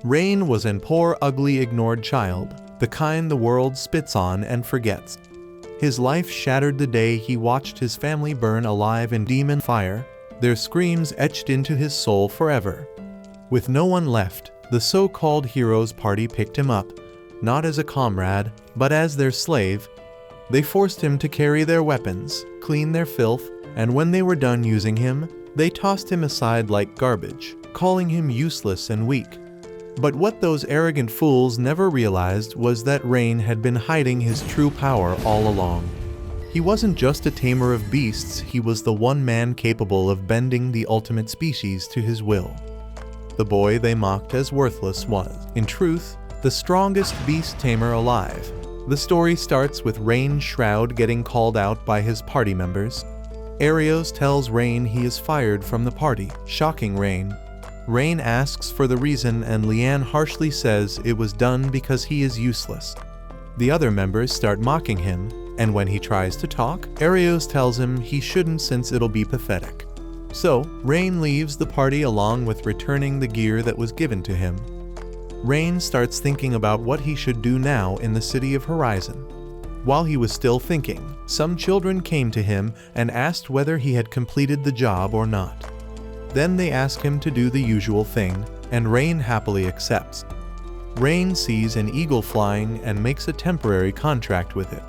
Rein was an poor, ugly, ignored child, the kind the world spits on and forgets. His life shattered the day he watched his family burn alive in demon fire, their screams etched into his soul forever. With no one left, the so-called heroes party picked him up, not as a comrade, but as their slave. They forced him to carry their weapons, clean their filth, and when they were done using him, they tossed him aside like garbage, calling him useless and weak. But what those arrogant fools never realized was that Rein had been hiding his true power all along. He wasn't just a tamer of beasts, he was the one man capable of bending the ultimate species to his will. The boy they mocked as worthless was, in truth, the strongest beast tamer alive. The story starts with Rein's shroud getting called out by his party members. Arios tells Rein he is fired from the party, shocking Rein. Rein asks for the reason and Leanne harshly says it was done because he is useless. The other members start mocking him, and when he tries to talk, Arios tells him he shouldn't since it'll be pathetic. So, Rein leaves the party along with returning the gear that was given to him. Rein starts thinking about what he should do now in the city of Horizon. While he was still thinking, some children came to him and asked whether he had completed the job or not. Then they ask him to do the usual thing, and Rein happily accepts. Rein sees an eagle flying and makes a temporary contract with it.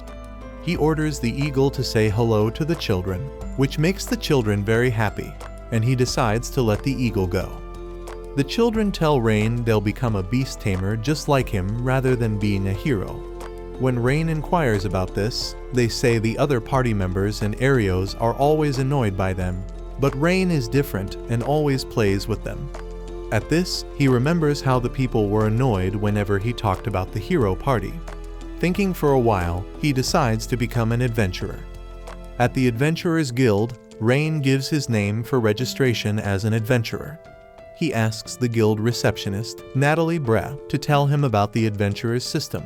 He orders the eagle to say hello to the children, which makes the children very happy, and he decides to let the eagle go. The children tell Rein they'll become a beast tamer just like him rather than being a hero. When Rein inquires about this, they say the other party members and Arios are always annoyed by them, but Rein is different and always plays with them. At this, he remembers how the people were annoyed whenever he talked about the hero party. Thinking for a while, he decides to become an adventurer. At the Adventurers Guild, Rein gives his name for registration as an adventurer. He asks the guild receptionist, Natalie Bre, to tell him about the adventurer's system.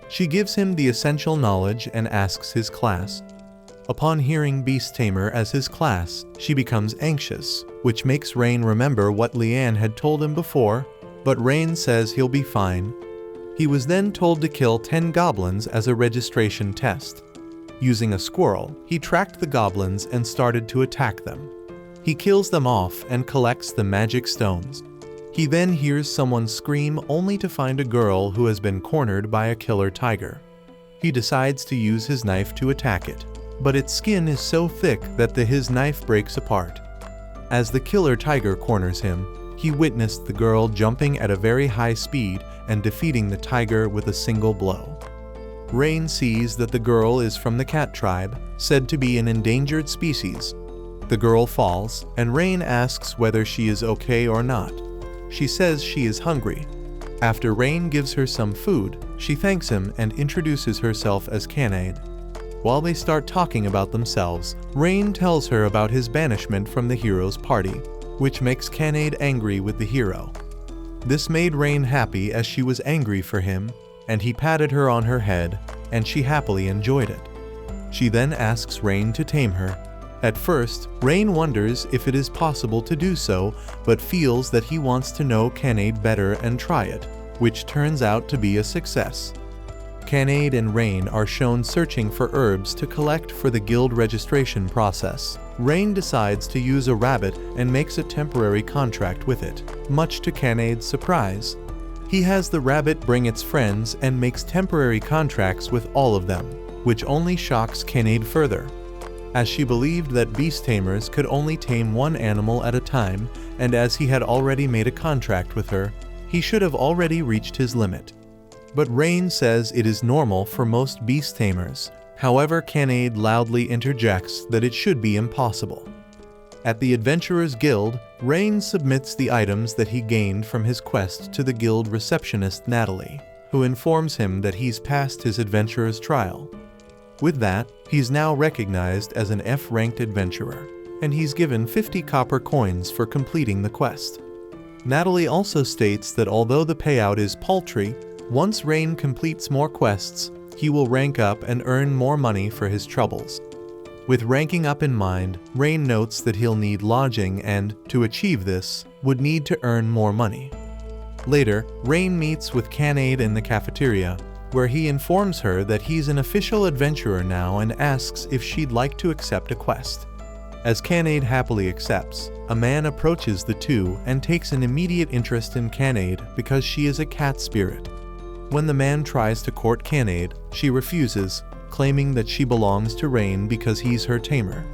She gives him the essential knowledge and asks his class. Upon hearing Beast Tamer as his class, she becomes anxious, which makes Rein remember what Leanne had told him before, but Rein says he'll be fine. He was then told to kill 10 goblins as a registration test. Using a squirrel, he tracked the goblins and started to attack them. He kills them off and collects the magic stones. He then hears someone scream only to find a girl who has been cornered by a killer tiger. He decides to use his knife to attack it, but its skin is so thick that his knife breaks apart. As the killer tiger corners him, he witnessed the girl jumping at a very high speed and defeating the tiger with a single blow. Rein sees that the girl is from the cat tribe, said to be an endangered species. The girl falls, and Rein asks whether she is okay or not. She says she is hungry. After Rein gives her some food, she thanks him and introduces herself as Kanade. While they start talking about themselves, Rein tells her about his banishment from the hero's party, which makes Kanade angry with the hero. This made Rein happy as she was angry for him, and he patted her on her head, and she happily enjoyed it. She then asks Rein to tame her. At first, Rein wonders if it is possible to do so, but feels that he wants to know Kanade better and try it, which turns out to be a success. Kanade and Rein are shown searching for herbs to collect for the guild registration process. Rein decides to use a rabbit and makes a temporary contract with it, much to Kanade's surprise. He has the rabbit bring its friends and makes temporary contracts with all of them, which only shocks Kanade further, as she believed that beast tamers could only tame one animal at a time, and as he had already made a contract with her, he should have already reached his limit. But Rein says it is normal for most beast tamers. However, Kanade loudly interjects that it should be impossible. At the Adventurers Guild, Rein submits the items that he gained from his quest to the guild receptionist Natalie, who informs him that he's passed his adventurer's trial. With that, he's now recognized as an F-ranked adventurer, and he's given 50 copper coins for completing the quest. Natalie also states that although the payout is paltry, once Rein completes more quests, he will rank up and earn more money for his troubles. With ranking up in mind, Rein notes that he'll need lodging and, to achieve this, would need to earn more money. Later, Rein meets with Kanade in the cafeteria, where he informs her that he's an official adventurer now and asks if she'd like to accept a quest. As Kanade happily accepts, a man approaches the two and takes an immediate interest in Kanade because she is a cat spirit. When the man tries to court Kanade, she refuses, claiming that she belongs to Rein because he's her tamer.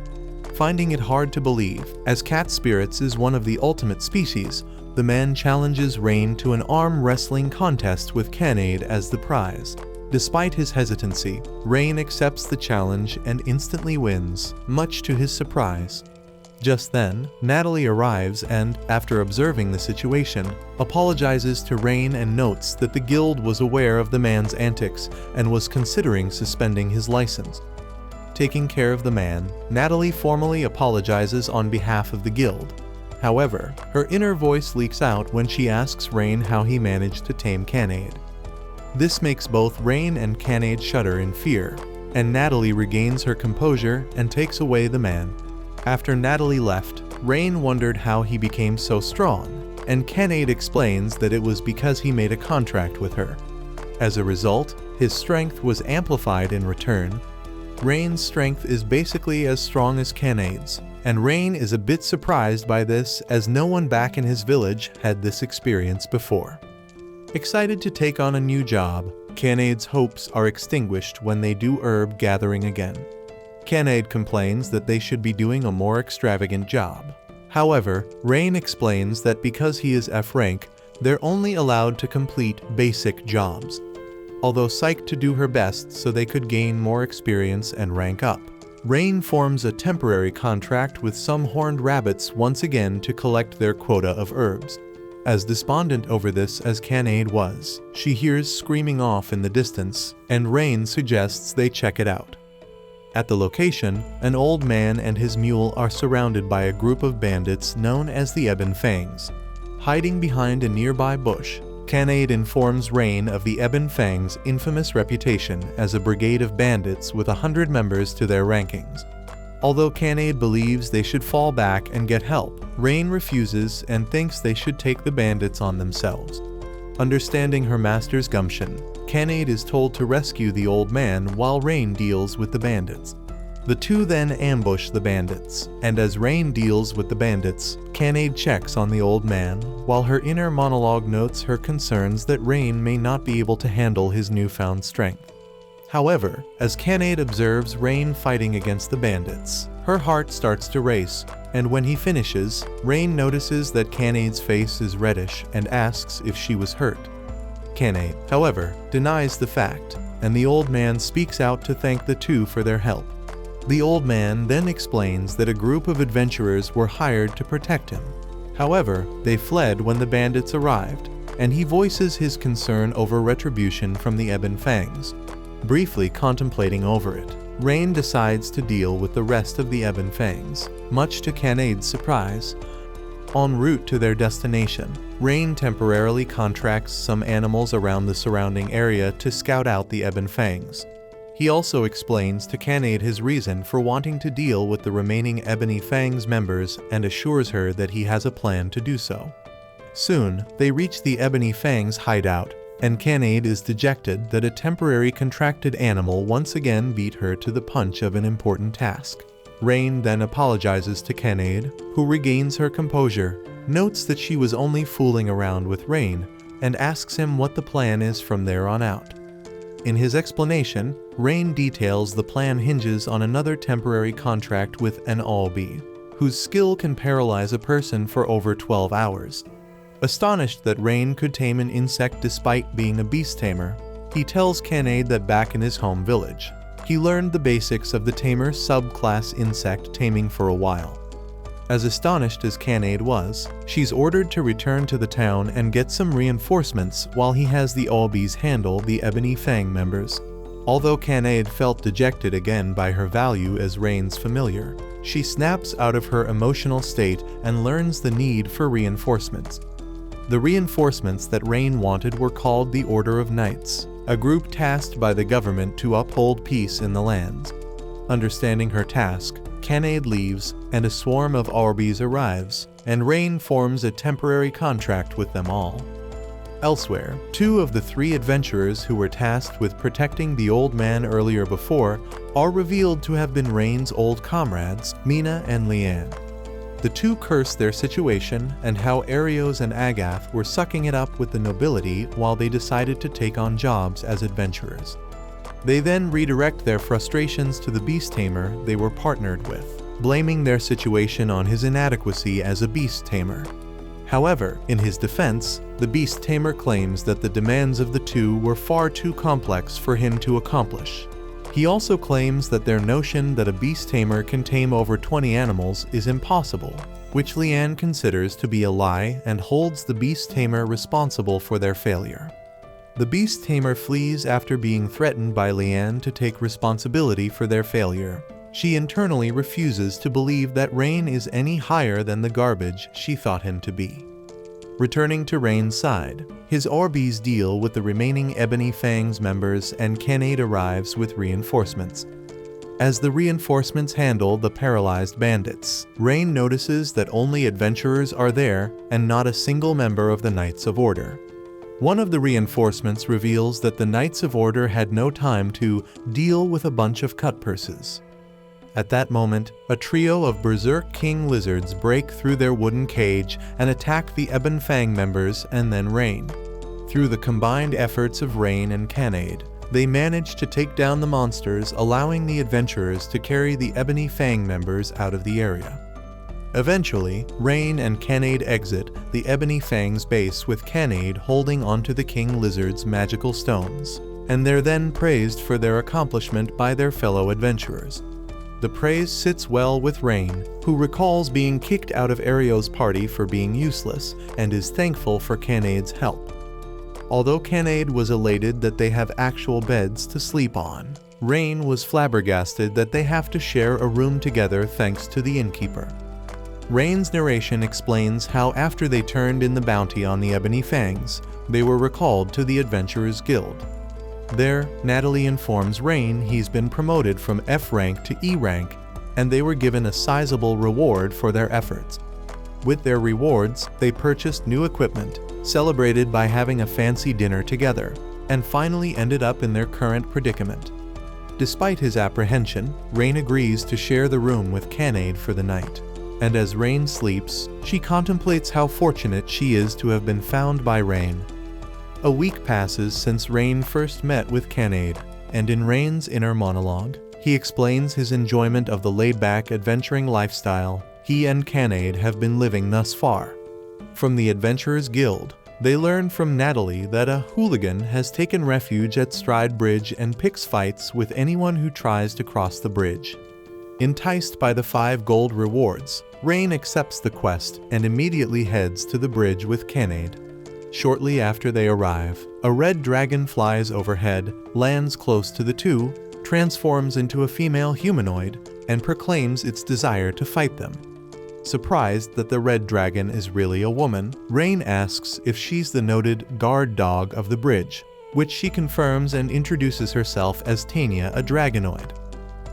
Finding it hard to believe, as cat spirits is one of the ultimate species, the man challenges Rein to an arm wrestling contest with Kanade as the prize. Despite his hesitancy, Rein accepts the challenge and instantly wins, much to his surprise. Just then, Natalie arrives and, after observing the situation, apologizes to Rein and notes that the guild was aware of the man's antics and was considering suspending his license. Taking care of the man, Natalie formally apologizes on behalf of the guild. However, her inner voice leaks out when she asks Rein how he managed to tame Kanade. This makes both Rein and Kanade shudder in fear, and Natalie regains her composure and takes away the man. After Natalie left, Rein wondered how he became so strong, and Kanade explains that it was because he made a contract with her. As a result, his strength was amplified in return. Rein's strength is basically as strong as Kanade's, and Rein is a bit surprised by this as no one back in his village had this experience before. Excited to take on a new job, Kanade's hopes are extinguished when they do herb gathering again. Kanade complains that they should be doing a more extravagant job. However, Rein explains that because he is F rank, they're only allowed to complete basic jobs. Although psyched to do her best so they could gain more experience and rank up, Rein forms a temporary contract with some horned rabbits once again to collect their quota of herbs. As despondent over this as Kanade was, she hears screaming off in the distance, and Rein suggests they check it out. At the location, an old man and his mule are surrounded by a group of bandits known as the Ebon Fangs. Hiding behind a nearby bush, Kanade informs Rein of the Ebon Fangs' infamous reputation as a brigade of bandits with 100 members to their rankings. Although Kanade believes they should fall back and get help, Rein refuses and thinks they should take the bandits on themselves. Understanding her master's gumption, Kanade is told to rescue the old man while Rein deals with the bandits. The two then ambush the bandits, and as Rein deals with the bandits, Kanade checks on the old man, while her inner monologue notes her concerns that Rein may not be able to handle his newfound strength. However, as Kanade observes Rein fighting against the bandits, her heart starts to race, and when he finishes, Rein notices that Kanade's face is reddish and asks if she was hurt. Kanade, however, denies the fact, and the old man speaks out to thank the two for their help. The old man then explains that a group of adventurers were hired to protect him. However, they fled when the bandits arrived, and he voices his concern over retribution from the Ebon Fangs. Briefly contemplating over it, Rein decides to deal with the rest of the Ebon Fangs, much to Kanade's surprise. En route to their destination, Rein temporarily contracts some animals around the surrounding area to scout out the Ebon Fangs. He also explains to Kanade his reason for wanting to deal with the remaining Ebony Fangs members and assures her that he has a plan to do so. Soon, they reach the Ebony Fangs hideout, and Kanade is dejected that a temporary contracted animal once again beat her to the punch of an important task. Rein then apologizes to Kanade, who regains her composure, notes that she was only fooling around with Rein, and asks him what the plan is from there on out. In his explanation, Rein details the plan hinges on another temporary contract with an Albi, whose skill can paralyze a person for over 12 hours. Astonished that Rein could tame an insect despite being a Beast Tamer, he tells Kanade that back in his home village, he learned the basics of the Tamer subclass insect taming for a while. As astonished as Kanade was, she's ordered to return to the town and get some reinforcements while he has the Albis handle the Ebony Fang members. Although Kanade felt dejected again by her value as Rein's familiar, she snaps out of her emotional state and learns the need for reinforcements. The reinforcements that Rein wanted were called the Order of Knights, a group tasked by the government to uphold peace in the lands. Understanding her task, Kanade leaves, and a swarm of Arbis arrives, and Rein forms a temporary contract with them all. Elsewhere, 2 of the 3 adventurers who were tasked with protecting the old man earlier before are revealed to have been Rein's old comrades, Mina and Leanne. The 2 curse their situation and how Arios and Agath were sucking it up with the nobility while they decided to take on jobs as adventurers. They then redirect their frustrations to the Beast Tamer they were partnered with, blaming their situation on his inadequacy as a Beast Tamer. However, in his defense, the Beast Tamer claims that the demands of the 2 were far too complex for him to accomplish. He also claims that their notion that a Beast Tamer can tame over 20 animals is impossible, which Leanne considers to be a lie and holds the Beast Tamer responsible for their failure. The Beast Tamer flees after being threatened by Leanne to take responsibility for their failure. She internally refuses to believe that Rein is any higher than the garbage she thought him to be. Returning to Rein's side, his Orbeez deal with the remaining Ebony Fangs members and Kanade arrives with reinforcements. As the reinforcements handle the paralyzed bandits, Rein notices that only adventurers are there and not a single member of the Knights of Order. One of the reinforcements reveals that the Knights of Order had no time to deal with a bunch of cutpurses. At that moment, a trio of Berserk King lizards break through their wooden cage and attack the Ebon Fang members and then Rein. Through the combined efforts of Rein and Kanade, they manage to take down the monsters, allowing the adventurers to carry the Ebony Fang members out of the area. Eventually, Rein and Kanade exit the Ebony Fang's base with Kanade holding onto the King Lizard's magical stones, and they're then praised for their accomplishment by their fellow adventurers. The praise sits well with Rein, who recalls being kicked out of Arios' party for being useless and is thankful for Kanade's help. Although Kanade was elated that they have actual beds to sleep on, Rein was flabbergasted that they have to share a room together thanks to the innkeeper. Rein's narration explains how after they turned in the bounty on the Ebony Fangs, they were recalled to the Adventurers Guild. There, Natalie informs Rein he's been promoted from F rank to E rank, and they were given a sizable reward for their efforts. With their rewards, they purchased new equipment, celebrated by having a fancy dinner together, and finally ended up in their current predicament. Despite his apprehension, Rein agrees to share the room with Kanade for the night. And as Rein sleeps, she contemplates how fortunate she is to have been found by Rein. A week passes since Rein first met with Kanade, and in Rein's inner monologue, he explains his enjoyment of the laid-back adventuring lifestyle he and Kanade have been living thus far. From the Adventurers Guild, they learn from Natalie that a hooligan has taken refuge at Stride Bridge and picks fights with anyone who tries to cross the bridge. Enticed by the 5 gold rewards, Rein accepts the quest and immediately heads to the bridge with Kanade. Shortly after they arrive, a red dragon flies overhead, lands close to the 2, transforms into a female humanoid, and proclaims its desire to fight them. Surprised that the red dragon is really a woman, Rein asks if she's the noted guard dog of the bridge, which she confirms and introduces herself as Tania, a dragonoid.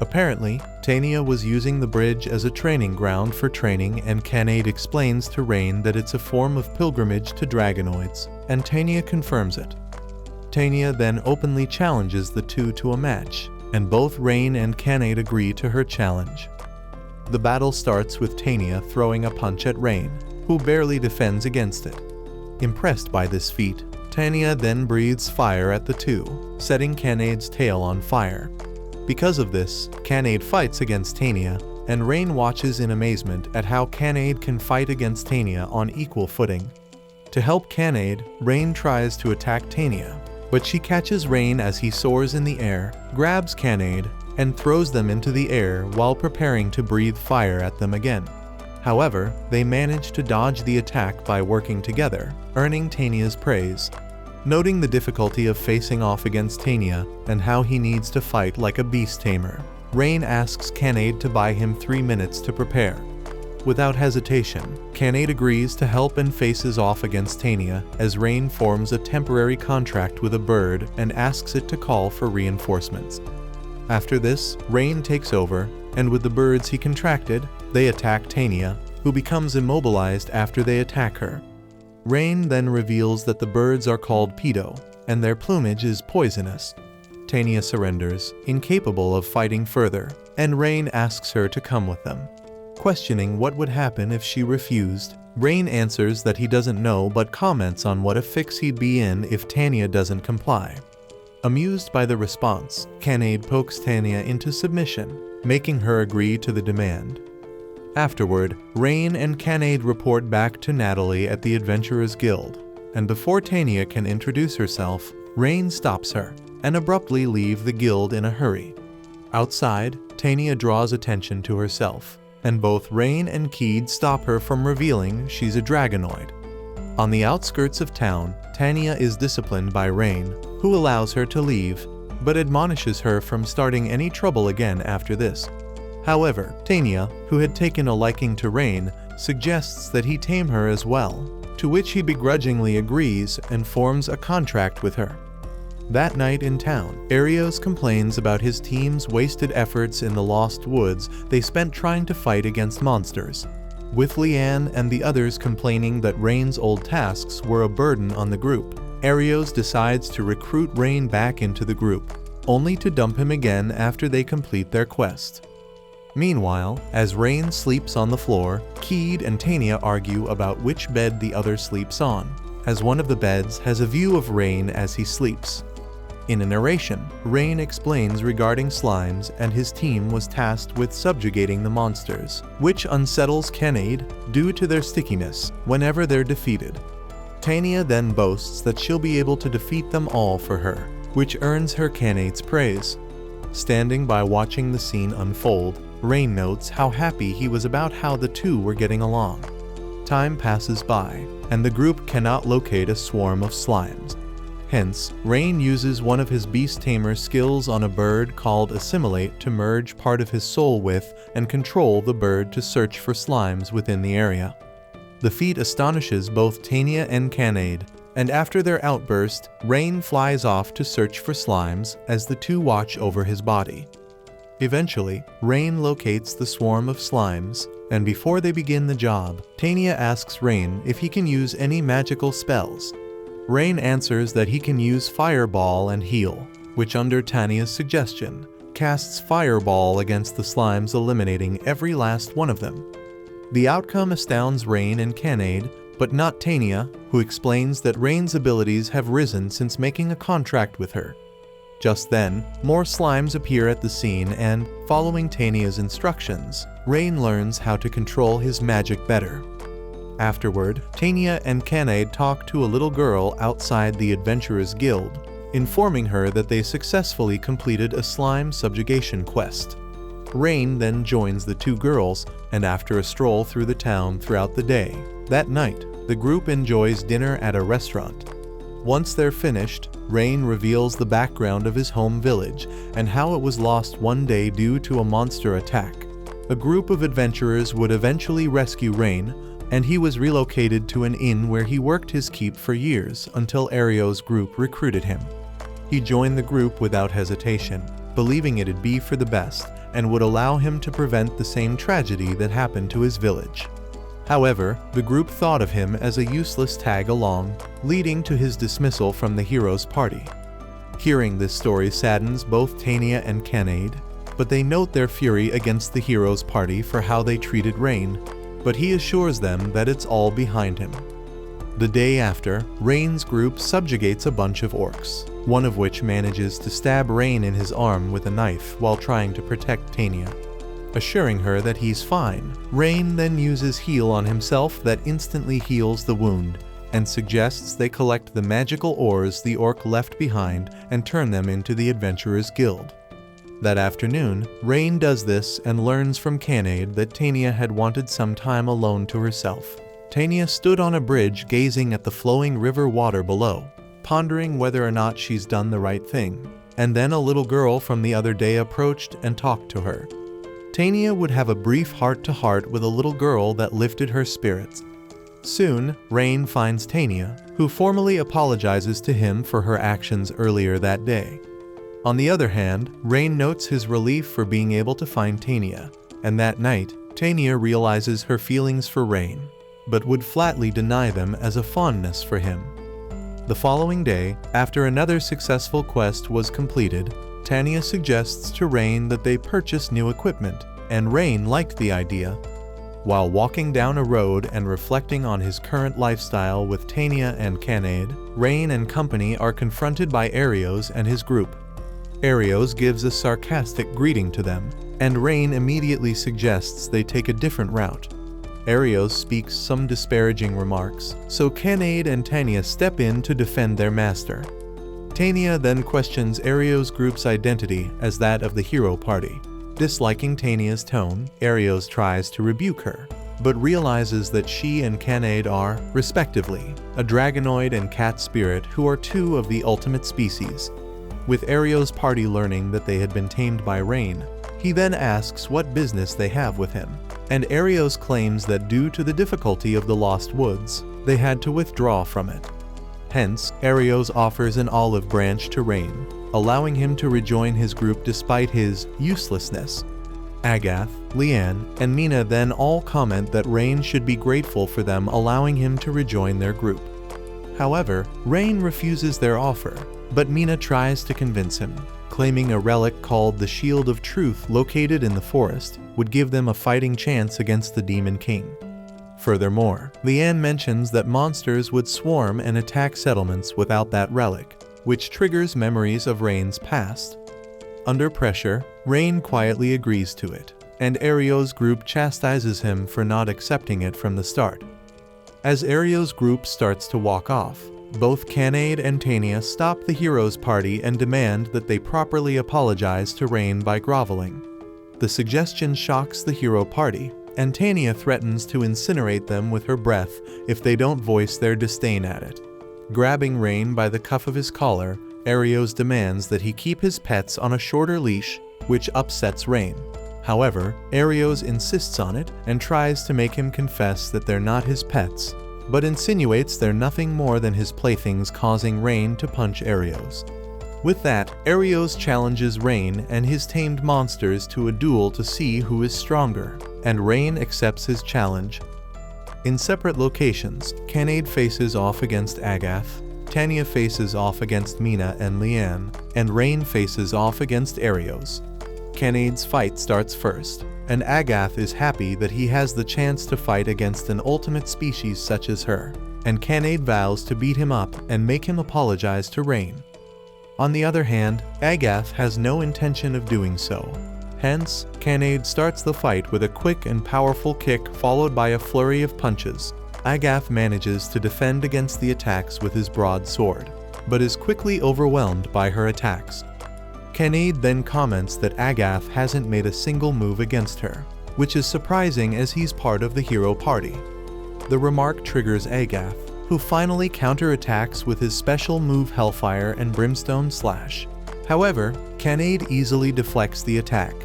Apparently, Tania was using the bridge as a training ground for training, and Kanade explains to Rein that it's a form of pilgrimage to dragonoids, and Tania confirms it. Tania then openly challenges the 2 to a match, and both Rein and Kanade agree to her challenge. The battle starts with Tania throwing a punch at Rein, who barely defends against it. Impressed by this feat, Tania then breathes fire at the 2, setting Kanade's tail on fire. Because of this, Kanade fights against Tania, and Rein watches in amazement at how Kanade can fight against Tania on equal footing. To help Kanade, Rein tries to attack Tania, but she catches Rein as he soars in the air, grabs Kanade, and throws them into the air while preparing to breathe fire at them again. However, they manage to dodge the attack by working together, earning Tania's praise. Noting the difficulty of facing off against Tania and how he needs to fight like a Beast Tamer, Rein asks Kanade to buy him 3 minutes to prepare. Without hesitation, Kanade agrees to help and faces off against Tania as Rein forms a temporary contract with a bird and asks it to call for reinforcements. After this, Rein takes over, and with the birds he contracted, they attack Tania, who becomes immobilized after they attack her. Rein then reveals that the birds are called pedo, and their plumage is poisonous. Tanya surrenders, incapable of fighting further, and Rein asks her to come with them. Questioning what would happen if she refused, Rein answers that he doesn't know but comments on what a fix he'd be in if Tanya doesn't comply. Amused by the response, Kanade pokes Tanya into submission, making her agree to the demand. Afterward, Rein and Kanade report back to Natalie at the Adventurers Guild, and before Tanya can introduce herself, Rein stops her and abruptly leaves the guild in a hurry. Outside, Tanya draws attention to herself, and both Rein and Keed stop her from revealing she's a dragonoid. On the outskirts of town, Tanya is disciplined by Rein, who allows her to leave, but admonishes her from starting any trouble again after this. However, Tanya, who had taken a liking to Rein, suggests that he tame her as well, to which he begrudgingly agrees and forms a contract with her. That night in town, Arios complains about his team's wasted efforts in the Lost Woods they spent trying to fight against monsters, with Leanne and the others complaining that Rein's old tasks were a burden on the group. Arios decides to recruit Rein back into the group, only to dump him again after they complete their quest. Meanwhile, as Rein sleeps on the floor, Keed and Tanya argue about which bed the other sleeps on, as one of the beds has a view of Rein as he sleeps. In a narration, Rein explains regarding slimes and his team was tasked with subjugating the monsters, which unsettles Kanade due to their stickiness whenever they're defeated. Tanya then boasts that she'll be able to defeat them all for her, which earns her Kanade's praise. Standing by watching the scene unfold, Rein notes how happy he was about how the two were getting along. Time passes by, and the group cannot locate a swarm of slimes. Hence, Rein uses one of his Beast Tamer skills on a bird called Assimilate to merge part of his soul with and control the bird to search for slimes within the area. The feat astonishes both Tanya and Kanade, and after their outburst, Rein flies off to search for slimes as the two watch over his body. Eventually, Rein locates the swarm of slimes, and before they begin the job, Tanya asks Rein if he can use any magical spells. Rein answers that he can use Fireball and Heal, which under Tanya's suggestion, casts Fireball against the slimes, eliminating every last one of them. The outcome astounds Rein and Kanade, but not Tanya, who explains that Rein's abilities have risen since making a contract with her. Just then, more slimes appear at the scene and, following Tanya's instructions, Rein learns how to control his magic better. Afterward, Tanya and Kanade talk to a little girl outside the Adventurers Guild, informing her that they successfully completed a slime subjugation quest. Rein then joins the two girls, and after a stroll through the town throughout the day, that night, the group enjoys dinner at a restaurant. Once they're finished, Rein reveals the background of his home village and how it was lost one day due to a monster attack. A group of adventurers would eventually rescue Rein, and he was relocated to an inn where he worked his keep for years until Arios' group recruited him. He joined the group without hesitation, believing it'd be for the best and would allow him to prevent the same tragedy that happened to his village. However, the group thought of him as a useless tag-along, leading to his dismissal from the hero's party. Hearing this story saddens both Tanya and Kanade, but they note their fury against the hero's party for how they treated Rein, but he assures them that it's all behind him. The day after, Rein's group subjugates a bunch of orcs, one of which manages to stab Rein in his arm with a knife while trying to protect Tanya. Assuring her that he's fine, Rein then uses Heal on himself that instantly heals the wound, and suggests they collect the magical ores the orc left behind and turn them into the Adventurers Guild. That afternoon, Rein does this and learns from Kanade that Tanya had wanted some time alone to herself. Tanya stood on a bridge gazing at the flowing river water below, pondering whether or not she's done the right thing, and then a little girl from the other day approached and talked to her. Tanya would have a brief heart-to-heart with a little girl that lifted her spirits. Soon, Rein finds Tanya, who formally apologizes to him for her actions earlier that day. On the other hand, Rein notes his relief for being able to find Tanya, and that night, Tanya realizes her feelings for Rein. but would flatly deny them as a fondness for him. The following day, after another successful quest was completed, Tamed suggests to Rein that they purchase new equipment, and Rein liked the idea. While walking down a road and reflecting on his current lifestyle with Tamed and Kanade, Rein and company are confronted by Arios and his group. Arios gives a sarcastic greeting to them, and Rein immediately suggests they take a different route. Arios speaks some disparaging remarks, so Kanade and Tamed step in to defend their master. Tamed then questions Arios' group's identity as that of the hero party. Disliking Tanya's tone, Arios tries to rebuke her, but realizes that she and Kanade are, respectively, a dragonoid and cat spirit who are two of the ultimate species. With Arios' party learning that they had been tamed by Rein, he then asks what business they have with him, and Arios claims that due to the difficulty of the Lost Woods, they had to withdraw from it. Hence, Arios offers an olive branch to Rein, allowing him to rejoin his group despite his uselessness. Agath, Leanne, and Mina then all comment that Rein should be grateful for them allowing him to rejoin their group. However, Rein refuses their offer, but Mina tries to convince him, claiming a relic called the Shield of Truth located in the forest would give them a fighting chance against the Demon King. Furthermore, Leanne mentions that monsters would swarm and attack settlements without that relic, which triggers memories of Rein's past. Under pressure, Rein quietly agrees to it, and Arios' group chastises him for not accepting it from the start. As Arios' group starts to walk off, both Kanade and Tamed stop the hero's party and demand that they properly apologize to Rein by groveling. The suggestion shocks the hero party, and Tamed threatens to incinerate them with her breath if they don't voice their disdain at it. Grabbing Rein by the cuff of his collar, Arios demands that he keep his pets on a shorter leash, which upsets Rein. However, Arios insists on it and tries to make him confess that they're not his pets, but insinuates they're nothing more than his playthings, causing Rein to punch Arios. With that, Arios challenges Rein and his tamed monsters to a duel to see who is stronger, and Rein accepts his challenge. In separate locations, Kanade faces off against Agath, Tamed faces off against Mina and Leanne, and Rein faces off against Arios. Kanade's fight starts first, and Agath is happy that he has the chance to fight against an ultimate species such as her, and Kanade vows to beat him up and make him apologize to Rein. On the other hand, Agath has no intention of doing so. Hence, Kanade starts the fight with a quick and powerful kick followed by a flurry of punches. Agath manages to defend against the attacks with his broadsword, but is quickly overwhelmed by her attacks. Kanade then comments that Agath hasn't made a single move against her, which is surprising as he's part of the hero party. The remark triggers Agath, who finally counterattacks with his special move Hellfire and Brimstone Slash. However, Kanade easily deflects the attack.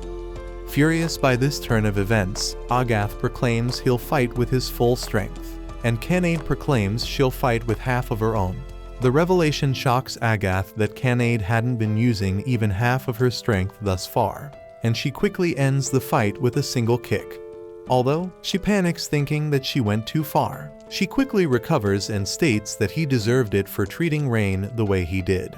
Furious by this turn of events, Agath proclaims he'll fight with his full strength, and Kanade proclaims she'll fight with half of her own. The revelation shocks Agath that Kanade hadn't been using even half of her strength thus far, and she quickly ends the fight with a single kick. Although she panics thinking that she went too far, she quickly recovers and states that he deserved it for treating Rein the way he did.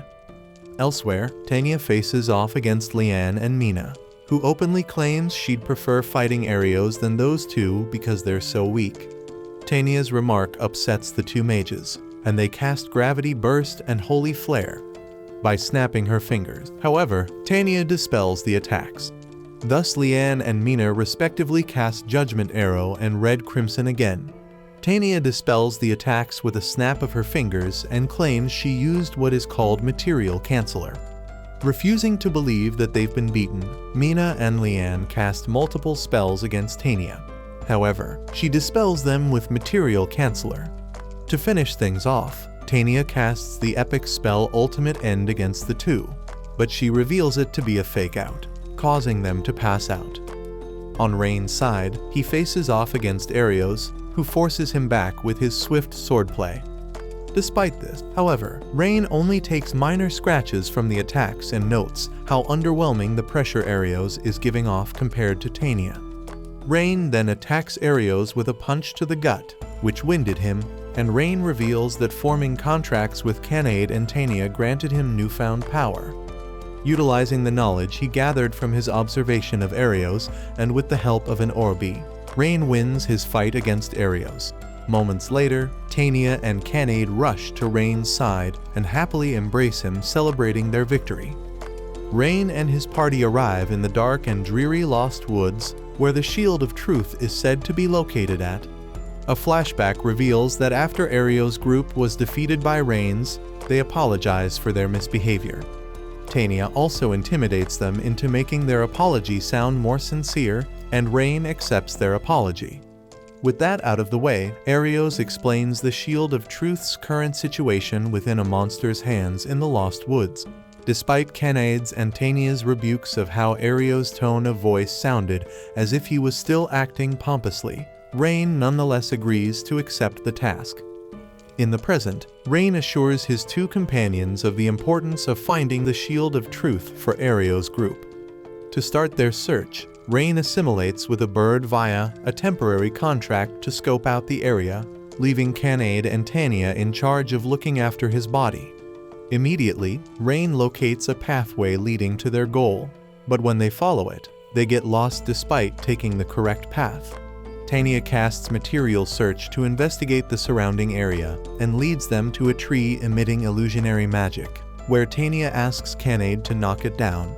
Elsewhere, Tamed faces off against Leanne and Mina, who openly claims she'd prefer fighting Arios than those two because they're so weak. Tanya's remark upsets the two mages, and they cast Gravity Burst and Holy Flare by snapping her fingers. However, Tanya dispels the attacks. Thus Leanne and Mina respectively cast Judgment Arrow and Red Crimson again. Tanya dispels the attacks with a snap of her fingers and claims she used what is called Material Canceller. Refusing to believe that they've been beaten, Mina and Leanne cast multiple spells against Tanya. However, she dispels them with Material Canceller. To finish things off, Tanya casts the epic spell Ultimate End against the two, but she reveals it to be a fake out, causing them to pass out. On Rein's side, he faces off against Arios, who forces him back with his swift swordplay. Despite this, however, Rein only takes minor scratches from the attacks and notes how underwhelming the pressure Arios is giving off compared to Tanya. Rein then attacks Arios with a punch to the gut, which winded him, and Rein reveals that forming contracts with Kanade and Tania granted him newfound power. Utilizing the knowledge he gathered from his observation of Arios, and with the help of an Orbi, Rein wins his fight against Arios. Moments later, Tania and Kanade rush to Rein's side and happily embrace him, celebrating their victory. Rein and his party arrive in the dark and dreary Lost Woods, where the Shield of Truth is said to be located at. A flashback reveals that after Arios' group was defeated by Rein's, they apologize for their misbehavior. Tania also intimidates them into making their apology sound more sincere, and Rein accepts their apology. With that out of the way, Arios explains the Shield of Truth's current situation within a monster's hands in the Lost Woods. Despite Kanade's and Tania's rebukes of how Arios' tone of voice sounded as if he was still acting pompously, Rein nonetheless agrees to accept the task. In the present, Rein assures his two companions of the importance of finding the Shield of Truth for Arios' group. To start their search, Rein assimilates with a bird via a temporary contract to scope out the area, leaving Kanade and Tania in charge of looking after his body. Immediately, Rein locates a pathway leading to their goal, but when they follow it, they get lost despite taking the correct path. Tania casts Material Search to investigate the surrounding area and leads them to a tree emitting illusionary magic, where Tania asks Kanade to knock it down.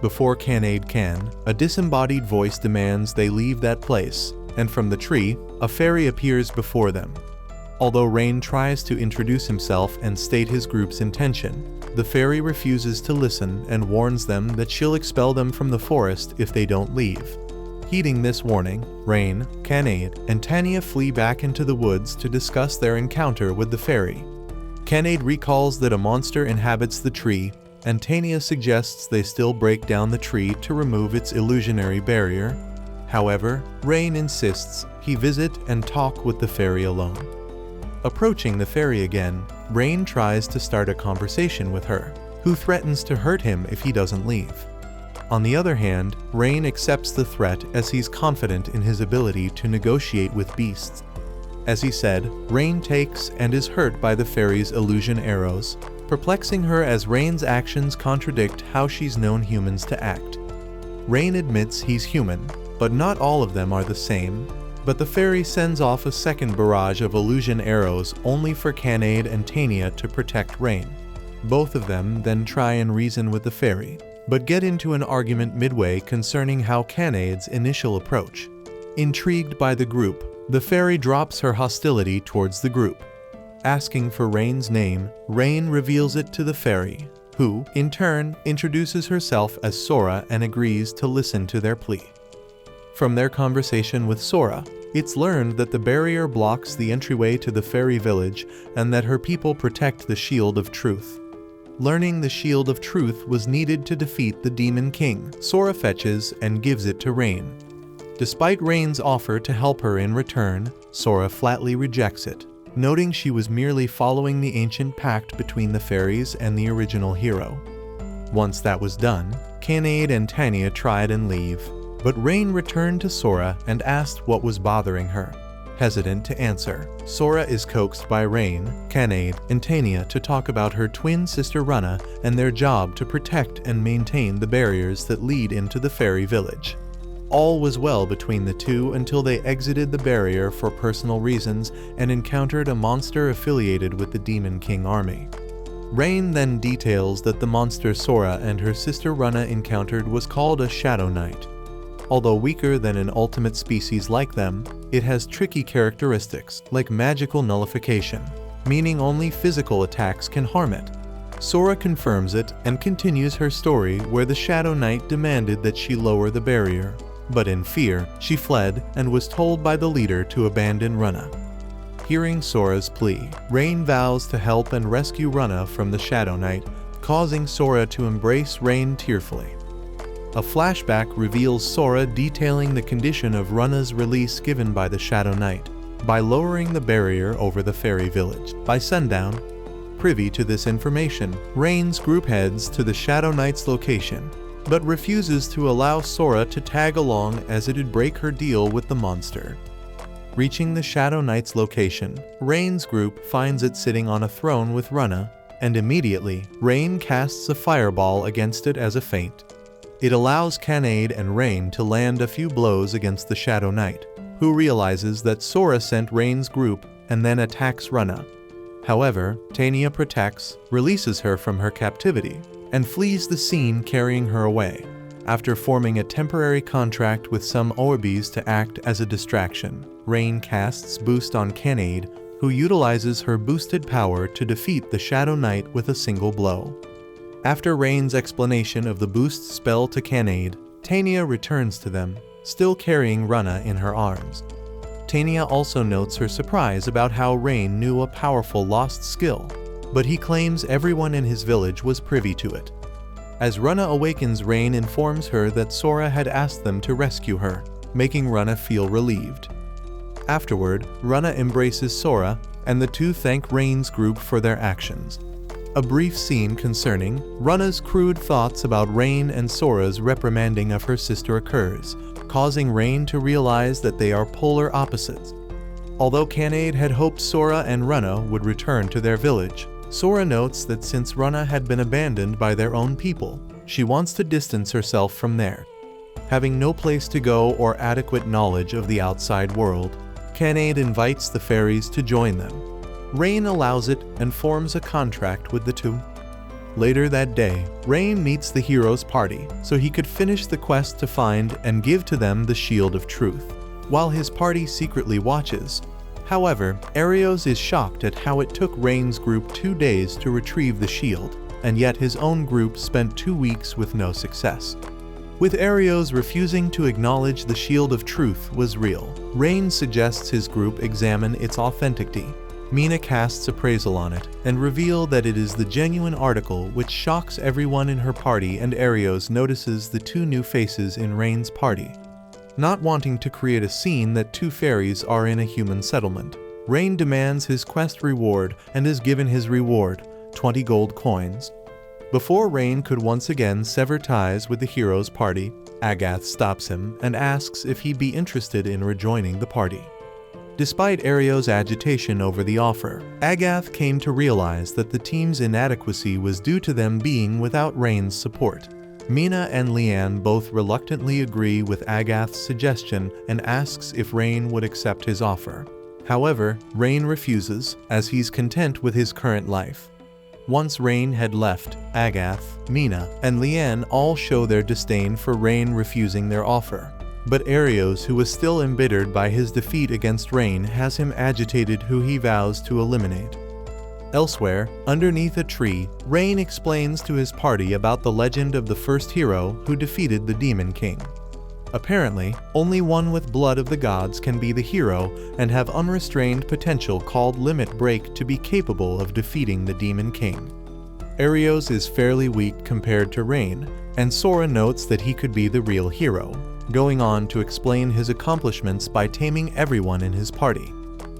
Before Kanade can, a disembodied voice demands they leave that place, and from the tree, a fairy appears before them. Although Rein tries to introduce himself and state his group's intention, the fairy refuses to listen and warns them that she'll expel them from the forest if they don't leave. Heeding this warning, Rein, Kanade, and Tania flee back into the woods to discuss their encounter with the fairy. Kanade recalls that a monster inhabits the tree, and Tania suggests they still break down the tree to remove its illusionary barrier. However, Rein insists he visit and talk with the fairy alone. Approaching the fairy again, Rein tries to start a conversation with her, who threatens to hurt him if he doesn't leave. On the other hand, Rein accepts the threat as he's confident in his ability to negotiate with beasts. As he said, Rein takes and is hurt by the fairy's illusion arrows, perplexing her as Rein's actions contradict how she's known humans to act. Rein admits he's human, but not all of them are the same, but the fairy sends off a second barrage of illusion arrows only for Kanade and Tania to protect Rein. Both of them then try and reason with the fairy, but get into an argument midway concerning how Kanade's initial approach. Intrigued by the group, the fairy drops her hostility towards the group. Asking for Rein's name, Rein reveals it to the fairy, who, in turn, introduces herself as Sora and agrees to listen to their plea. From their conversation with Sora, it's learned that the barrier blocks the entryway to the fairy village and that her people protect the Shield of Truth. Learning the Shield of Truth was needed to defeat the Demon King, Sora fetches and gives it to Rein. Despite Rein's offer to help her in return, Sora flatly rejects it, noting she was merely following the ancient pact between the fairies and the original hero. Once that was done, Kanade and Tania tried and leave, but Rein returned to Sora and asked what was bothering her. Hesitant to answer, Sora is coaxed by Rein, Kanade, and Tania to talk about her twin sister Runna and their job to protect and maintain the barriers that lead into the fairy village. All was well between the two until they exited the barrier for personal reasons and encountered a monster affiliated with the Demon King army. Rein then details that the monster Sora and her sister Runna encountered was called a Shadow Knight. Although weaker than an ultimate species like them, it has tricky characteristics like magical nullification, meaning only physical attacks can harm it. Sora confirms it and continues her story where the Shadow Knight demanded that she lower the barrier, but in fear, she fled and was told by the leader to abandon Runna. Hearing Sora's plea, Rein vows to help and rescue Runna from the Shadow Knight, causing Sora to embrace Rein tearfully. A flashback reveals Sora detailing the condition of Runna's release given by the Shadow Knight, by lowering the barrier over the fairy village. By sundown, privy to this information, Rein's group heads to the Shadow Knight's location, but refuses to allow Sora to tag along as it'd break her deal with the monster. Reaching the Shadow Knight's location, Rein's group finds it sitting on a throne with Runna, and immediately, Rein casts a fireball against it as a feint. It allows Kanade and Rein to land a few blows against the Shadow Knight, who realizes that Sora sent Rein's group and then attacks Runna. However, Tamed protects, releases her from her captivity, and flees the scene carrying her away, after forming a temporary contract with some Orbis to act as a distraction. Rein casts Boost on Kanade, who utilizes her boosted power to defeat the Shadow Knight with a single blow. After Rein's explanation of the boost spell to Kanade, Tamed returns to them, still carrying Runna in her arms. Tamed also notes her surprise about how Rein knew a powerful lost skill, but he claims everyone in his village was privy to it. As Runna awakens, Rein informs her that Sora had asked them to rescue her, making Runna feel relieved. Afterward, Runna embraces Sora, and the two thank Rein's group for their actions. A brief scene concerning Runna's crude thoughts about Rein and Sora's reprimanding of her sister occurs, causing Rein to realize that they are polar opposites. Although Kanade had hoped Sora and Runna would return to their village, Sora notes that since Runna had been abandoned by their own people, she wants to distance herself from there. Having no place to go or adequate knowledge of the outside world, Kanade invites the fairies to join them. Rein allows it and forms a contract with the two. Later that day, Rein meets the heroes' party so he could finish the quest to find and give to them the Shield of Truth, while his party secretly watches. However, Arios is shocked at how it took Rein's group 2 days to retrieve the shield, and yet his own group spent 2 weeks with no success. With Arios refusing to acknowledge the Shield of Truth was real, Rein suggests his group examine its authenticity. Mina casts appraisal on it and reveal that it is the genuine article, which shocks everyone in her party, and Arios notices the 2 new faces in Rein's party. Not wanting to create a scene that 2 fairies are in a human settlement, Rein demands his quest reward and is given his reward, 20 gold coins. Before Rein could once again sever ties with the hero's party, Agath stops him and asks if he'd be interested in rejoining the party. Despite Arios' agitation over the offer, Agath came to realize that the team's inadequacy was due to them being without Rein's support. Mina and Leanne both reluctantly agree with Agath's suggestion and asks if Rein would accept his offer. However, Rein refuses, as he's content with his current life. Once Rein had left, Agath, Mina, and Leanne all show their disdain for Rein refusing their offer. But Arios, who is still embittered by his defeat against Rein, has him agitated, who he vows to eliminate. Elsewhere, underneath a tree, Rein explains to his party about the legend of the first hero who defeated the Demon King. Apparently, only one with blood of the gods can be the hero and have unrestrained potential called Limit Break to be capable of defeating the Demon King. Arios is fairly weak compared to Rein, and Sora notes that he could be the real hero, going on to explain his accomplishments by taming everyone in his party.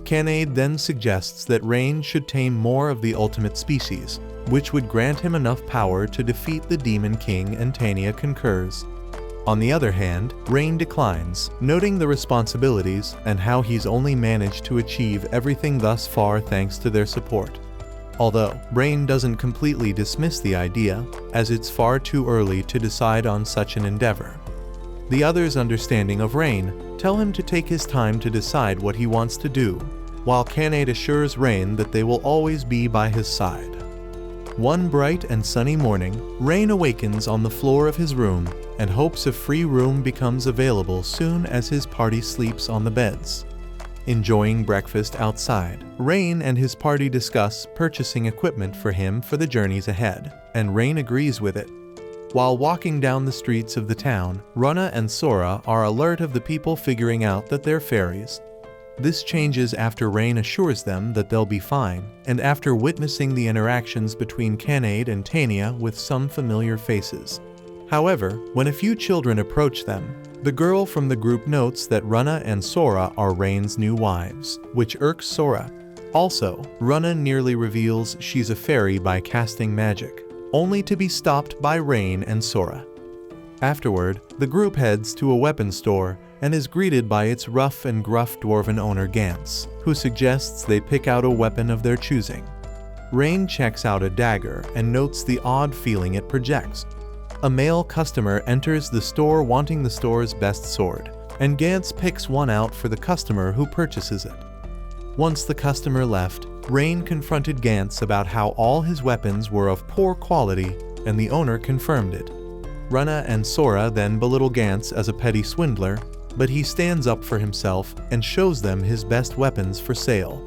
Kanade then suggests that Rein should tame more of the ultimate species, which would grant him enough power to defeat the Demon King, and Tamed concurs. On the other hand, Rein declines, noting the responsibilities and how he's only managed to achieve everything thus far thanks to their support. Although, Rein doesn't completely dismiss the idea, as it's far too early to decide on such an endeavor. The others' understanding of Rein tell him to take his time to decide what he wants to do, while Kanade assures Rein that they will always be by his side. One bright and sunny morning, Rein awakens on the floor of his room and hopes a free room becomes available soon as his party sleeps on the beds. Enjoying breakfast outside, Rein and his party discuss purchasing equipment for him for the journeys ahead, and Rein agrees with it. While walking down the streets of the town, Runna and Sora are alert of the people figuring out that they're fairies. This changes after Rein assures them that they'll be fine, and after witnessing the interactions between Kanade and Tamed with some familiar faces. However, when a few children approach them, the girl from the group notes that Runna and Sora are Rein's new wives, which irks Sora. Also, Runna nearly reveals she's a fairy by casting magic, only to be stopped by Rein and Sora. Afterward, the group heads to a weapons store and is greeted by its rough and gruff dwarven owner Gantz, who suggests they pick out a weapon of their choosing. Rein checks out a dagger and notes the odd feeling it projects. A male customer enters the store wanting the store's best sword, and Gantz picks one out for the customer who purchases it. Once the customer left, Rein confronted Gantz about how all his weapons were of poor quality, and the owner confirmed it. Rana and Sora then belittle Gantz as a petty swindler, but he stands up for himself and shows them his best weapons for sale.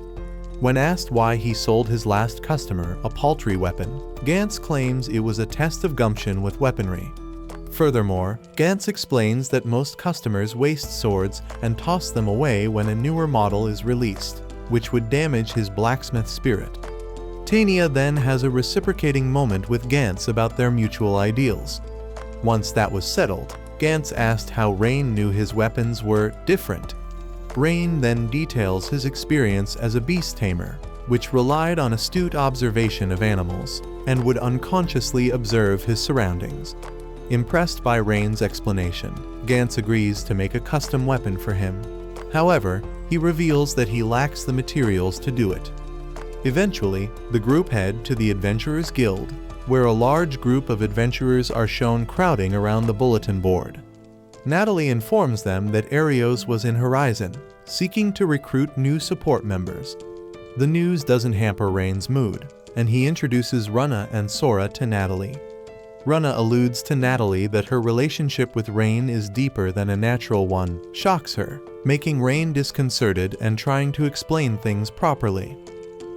When asked why he sold his last customer a paltry weapon, Gantz claims it was a test of gumption with weaponry. Furthermore, Gantz explains that most customers waste swords and toss them away when a newer model is released, which would damage his blacksmith spirit. Tamed then has a reciprocating moment with Gantz about their mutual ideals. Once that was settled, Gantz asked how Rein knew his weapons were different. Rein then details his experience as a Beast Tamer, which relied on astute observation of animals, and would unconsciously observe his surroundings. Impressed by Rein's explanation, Gantz agrees to make a custom weapon for him. However, he reveals that he lacks the materials to do it. Eventually, the group head to the Adventurers Guild, where a large group of adventurers are shown crowding around the bulletin board. Natalie informs them that Arios was in Horizon, seeking to recruit new support members. The news doesn't hamper Rein's mood, and he introduces Rana and Sora to Natalie. Rana alludes to Natalie that her relationship with Rein is deeper than a natural one, shocks her, making Rein disconcerted and trying to explain things properly.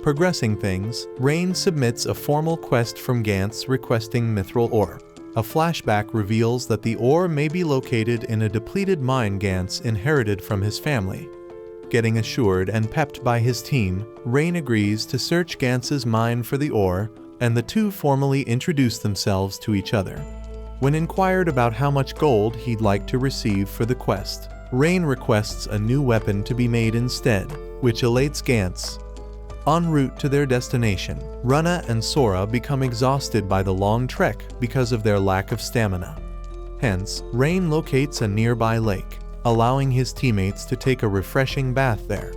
Progressing things, Rein submits a formal quest from Gantz requesting mithril ore. A flashback reveals that the ore may be located in a depleted mine Gantz inherited from his family. Getting assured and pepped by his team, Rein agrees to search Gantz's mine for the ore, and the two formally introduce themselves to each other. When inquired about how much gold he'd like to receive for the quest, Rein requests a new weapon to be made instead, which elates Gantz. En route to their destination, Rana and Sora become exhausted by the long trek because of their lack of stamina. Hence, Rein locates a nearby lake, allowing his teammates to take a refreshing bath there.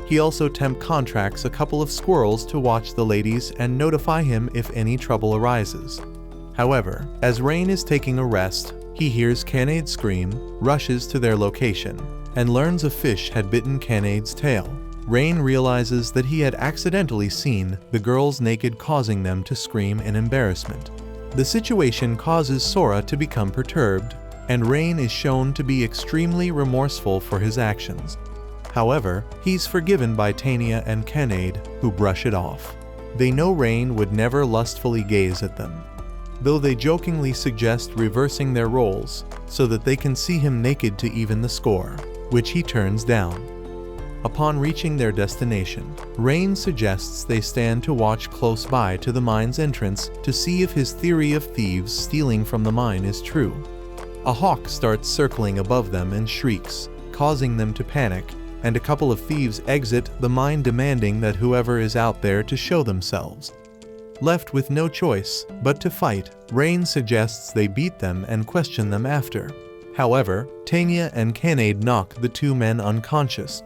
He also contracts a couple of squirrels to watch the ladies and notify him if any trouble arises. However, as Rein is taking a rest, he hears Kanade scream, rushes to their location, and learns a fish had bitten Kanade's tail. Rein realizes that he had accidentally seen the girls naked, causing them to scream in embarrassment. The situation causes Sora to become perturbed, and Rein is shown to be extremely remorseful for his actions. However, he's forgiven by Tamed and Kanade, who brush it off. They know Rein would never lustfully gaze at them, though they jokingly suggest reversing their roles so that they can see him naked to even the score, which he turns down. Upon reaching their destination, Rein suggests they stand to watch close by to the mine's entrance to see if his theory of thieves stealing from the mine is true. A hawk starts circling above them and shrieks, causing them to panic, and a couple of thieves exit the mine demanding that whoever is out there to show themselves. Left with no choice but to fight, Rein suggests they beat them and question them after. However, Tamed and Kanade knock the two men unconscious.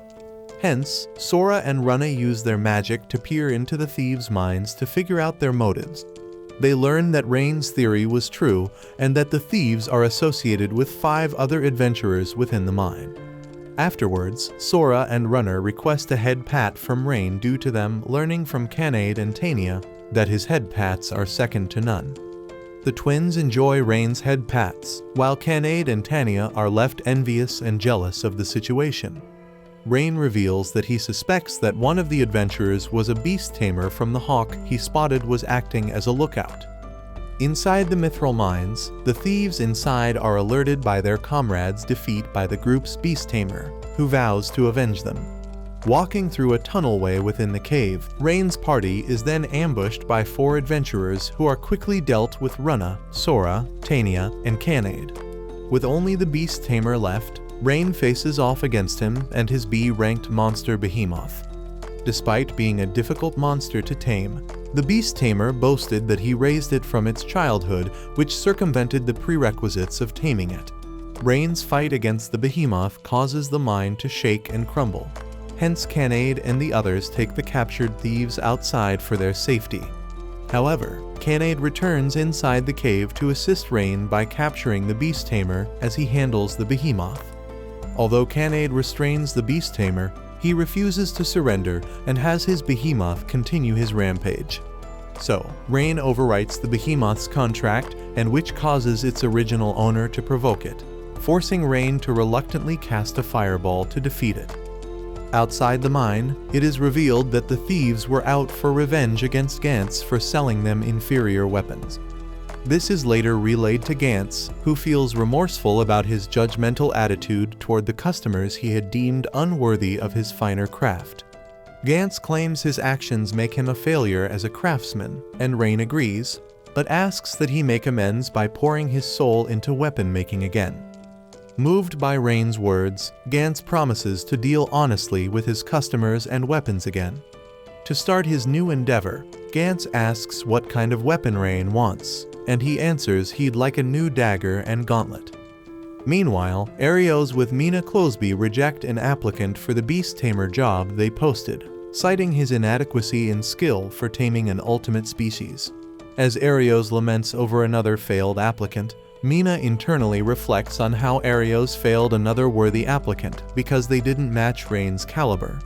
Hence, Sora and Rana use their magic to peer into the thieves' minds to figure out their motives. They learn that Rein's theory was true and that the thieves are associated with 5 other adventurers within the mine. Afterwards, Sora and Rana request a head pat from Rein due to them learning from Kanade and Tamed that his head pats are second to none. The twins enjoy Rein's head pats, while Kanade and Tamed are left envious and jealous of the situation. Rein reveals that he suspects that one of the adventurers was a Beast Tamer from the hawk he spotted was acting as a lookout. Inside the mithril mines, the thieves inside are alerted by their comrades' defeat by the group's Beast Tamer, who vows to avenge them. Walking through a tunnelway within the cave, Rein's party is then ambushed by 4 adventurers who are quickly dealt with Rana, Sora, Tamed, and Kanade. With only the Beast Tamer left, Rein faces off against him and his B-ranked monster Behemoth. Despite being a difficult monster to tame, The Beast Tamer boasted that he raised it from its childhood, which circumvented the prerequisites of taming it. Rein's fight against the behemoth causes the mine to shake and crumble. Hence, Kanade and the others take the captured thieves outside for their safety. However, Kanade returns inside the cave to assist Rein by capturing the Beast Tamer as he handles the behemoth. Although Kanade restrains the Beast Tamer, he refuses to surrender and has his behemoth continue his rampage. So, Rein overwrites the behemoth's contract, and which causes its original owner to provoke it, forcing Rein to reluctantly cast a fireball to defeat it. Outside the mine, it is revealed that the thieves were out for revenge against Gantz for selling them inferior weapons. This is later relayed to Gantz, who feels remorseful about his judgmental attitude toward the customers he had deemed unworthy of his finer craft. Gantz claims his actions make him a failure as a craftsman, and Rein agrees, but asks that he make amends by pouring his soul into weapon making again. Moved by Rein's words, Gantz promises to deal honestly with his customers and weapons again. To start his new endeavor, Gantz asks what kind of weapon Rein wants, and he answers he'd like a new dagger and gauntlet. Meanwhile, Arios with Mina Closeby reject an applicant for the Beast Tamer job they posted, citing his inadequacy in skill for taming an ultimate species. As Arios laments over another failed applicant, Mina internally reflects on how Arios failed another worthy applicant because they didn't match Rein's caliber.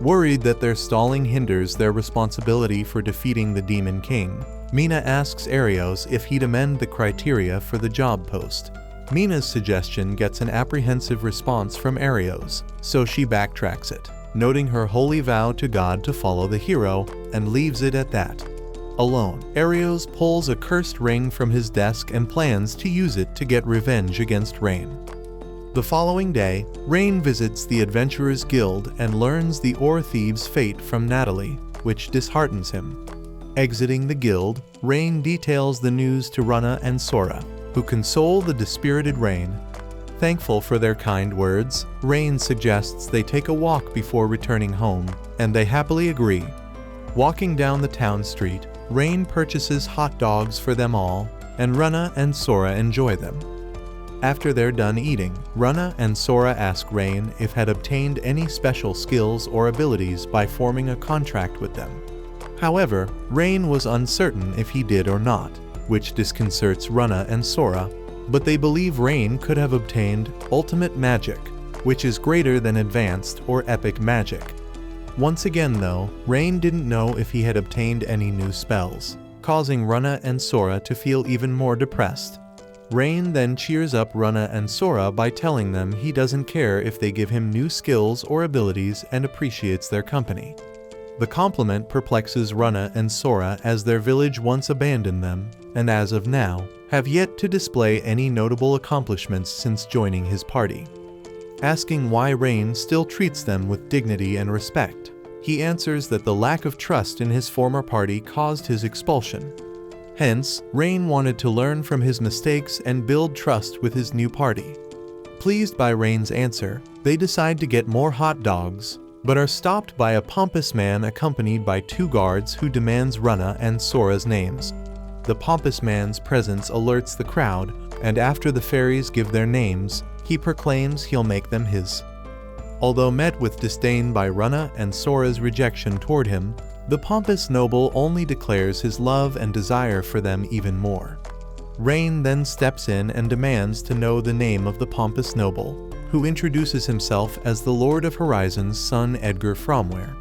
Worried that their stalling hinders their responsibility for defeating the Demon King, Mina asks Arios if he'd amend the criteria for the job post. Mina's suggestion gets an apprehensive response from Arios, so she backtracks it, noting her holy vow to God to follow the hero, and leaves it at that. Alone, Arios pulls a cursed ring from his desk and plans to use it to get revenge against Rein. The following day, Rein visits the Adventurers Guild and learns the ore thieves' fate from Natalie, which disheartens him. Exiting the guild, Rein details the news to Runna and Sora, who console the dispirited Rein. Thankful for their kind words, Rein suggests they take a walk before returning home, and they happily agree. Walking down the town street, Rein purchases hot dogs for them all, and Runna and Sora enjoy them. After they're done eating, Runna and Sora ask Rein if had obtained any special skills or abilities by forming a contract with them. However, Rein was uncertain if he did or not, which disconcerts Runna and Sora, but they believe Rein could have obtained ultimate magic, which is greater than advanced or epic magic. Once again though, Rein didn't know if he had obtained any new spells, causing Runna and Sora to feel even more depressed. Rein then cheers up Runna and Sora by telling them he doesn't care if they give him new skills or abilities and appreciates their company. The compliment perplexes Runna and Sora as their village once abandoned them, and as of now, have yet to display any notable accomplishments since joining his party. Asking why Rein still treats them with dignity and respect, he answers that the lack of trust in his former party caused his expulsion. Hence, Rein wanted to learn from his mistakes and build trust with his new party. Pleased by Rein's answer, they decide to get more hot dogs, but are stopped by a pompous man accompanied by two guards who demands Runna and Sora's names. The pompous man's presence alerts the crowd, and after the fairies give their names, he proclaims he'll make them his. Although met with disdain by Runna and Sora's rejection toward him, the pompous noble only declares his love and desire for them even more. Rein then steps in and demands to know the name of the pompous noble, who introduces himself as the Lord of Horizon's son Edgar Fromware.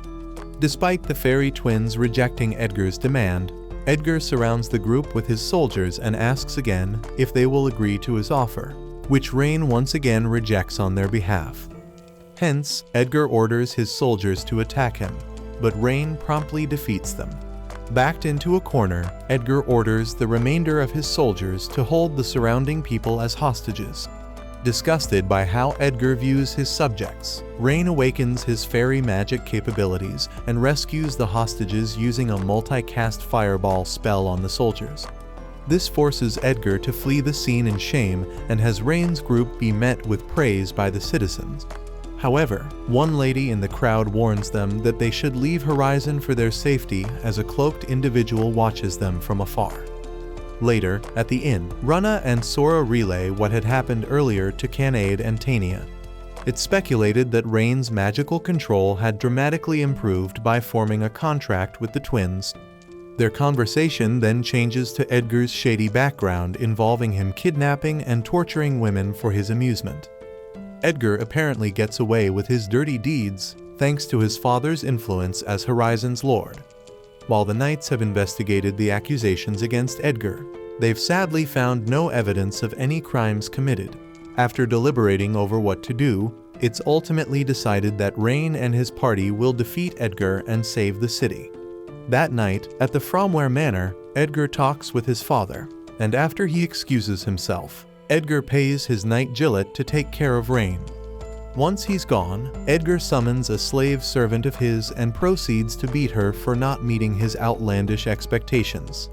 Despite the fairy twins rejecting Edgar's demand, Edgar surrounds the group with his soldiers and asks again if they will agree to his offer, which Rein once again rejects on their behalf. Hence, Edgar orders his soldiers to attack him, but Rein promptly defeats them. Backed into a corner, Edgar orders the remainder of his soldiers to hold the surrounding people as hostages. Disgusted by how Edgar views his subjects, Rein awakens his fairy magic capabilities and rescues the hostages using a multi-cast fireball spell on the soldiers. This forces Edgar to flee the scene in shame and has Rein's group be met with praise by the citizens. However, one lady in the crowd warns them that they should leave Horizon for their safety as a cloaked individual watches them from afar. Later, at the inn, Runa and Sora relay what had happened earlier to Kanade and Tania. It's speculated that Rein's magical control had dramatically improved by forming a contract with the twins. Their conversation then changes to Edgar's shady background involving him kidnapping and torturing women for his amusement. Edgar apparently gets away with his dirty deeds thanks to his father's influence as Horizon's lord. While the Knights have investigated the accusations against Edgar, they've sadly found no evidence of any crimes committed. After deliberating over what to do, it's ultimately decided that Rein and his party will defeat Edgar and save the city. That night, at the Fromware Manor, Edgar talks with his father, and after he excuses himself, Edgar pays his knight Gillet to take care of Rein. Once he's gone, Edgar summons a slave servant of his and proceeds to beat her for not meeting his outlandish expectations.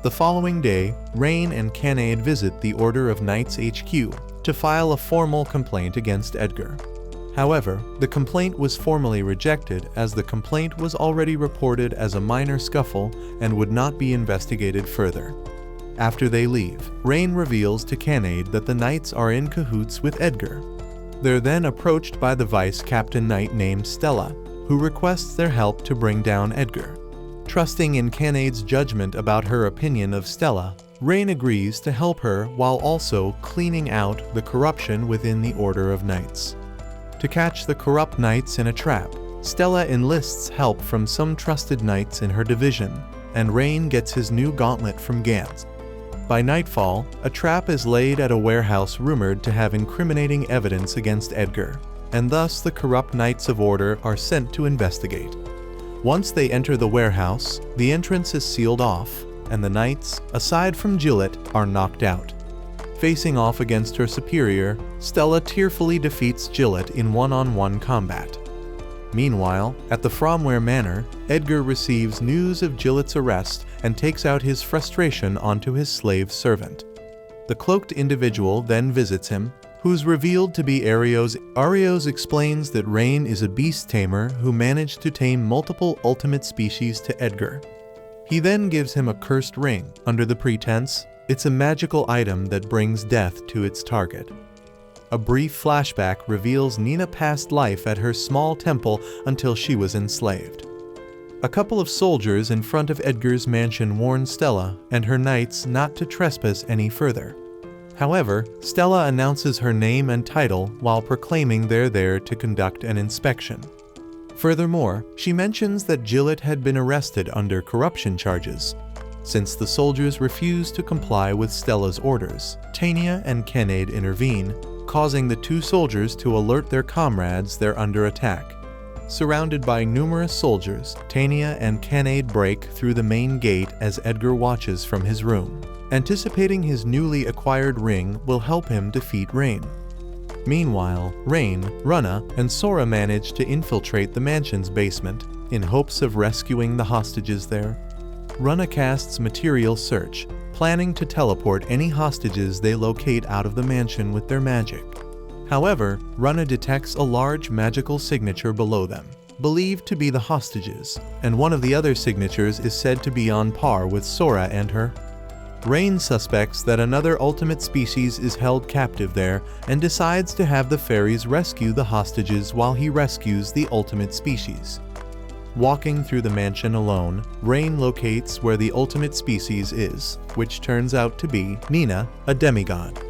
The following day, Rein and Kanade visit the Order of Knights HQ to file a formal complaint against Edgar. However, the complaint was formally rejected as the complaint was already reported as a minor scuffle and would not be investigated further. After they leave, Rein reveals to Kanade that the Knights are in cahoots with Edgar. They're then approached by the Vice Captain Knight named Stella, who requests their help to bring down Edgar. Trusting in Kanade's judgment about her opinion of Stella, Rein agrees to help her while also cleaning out the corruption within the Order of Knights. To catch the corrupt Knights in a trap, Stella enlists help from some trusted Knights in her division, and Rein gets his new gauntlet from Gantz. By nightfall, a trap is laid at a warehouse rumored to have incriminating evidence against Edgar, and thus the corrupt Knights of Order are sent to investigate. Once they enter the warehouse, the entrance is sealed off, and the Knights, aside from Gillet, are knocked out. Facing off against her superior, Stella tearfully defeats Gillet in one-on-one combat. Meanwhile, at the Fromware Manor, Edgar receives news of Gillet's arrest and takes out his frustration onto his slave servant. The cloaked individual then visits him, who's revealed to be Arios. Arios explains that Rein is a Beast Tamer who managed to tame multiple ultimate species to Edgar. He then gives him a cursed ring, under the pretense it's a magical item that brings death to its target. A brief flashback reveals Nina passed life at her small temple until she was enslaved. A couple of soldiers in front of Edgar's mansion warn Stella and her knights not to trespass any further. However, Stella announces her name and title while proclaiming they're there to conduct an inspection. Furthermore, she mentions that Gillet had been arrested under corruption charges. Since the soldiers refuse to comply with Stella's orders, Tania and Kanade intervene, causing the two soldiers to alert their comrades they're under attack. Surrounded by numerous soldiers, Tania and Kanade break through the main gate as Edgar watches from his room. Anticipating his newly acquired ring will help him defeat Rein. Meanwhile, Rein, Runa, and Sora manage to infiltrate the mansion's basement in hopes of rescuing the hostages there. Runa casts Material Search, planning to teleport any hostages they locate out of the mansion with their magic. However, Runa detects a large magical signature below them, believed to be the hostages, and one of the other signatures is said to be on par with Sora and her. Rein suspects that another ultimate species is held captive there and decides to have the fairies rescue the hostages while he rescues the ultimate species. Walking through the mansion alone, Rein locates where the ultimate species is, which turns out to be Nina, a demigod.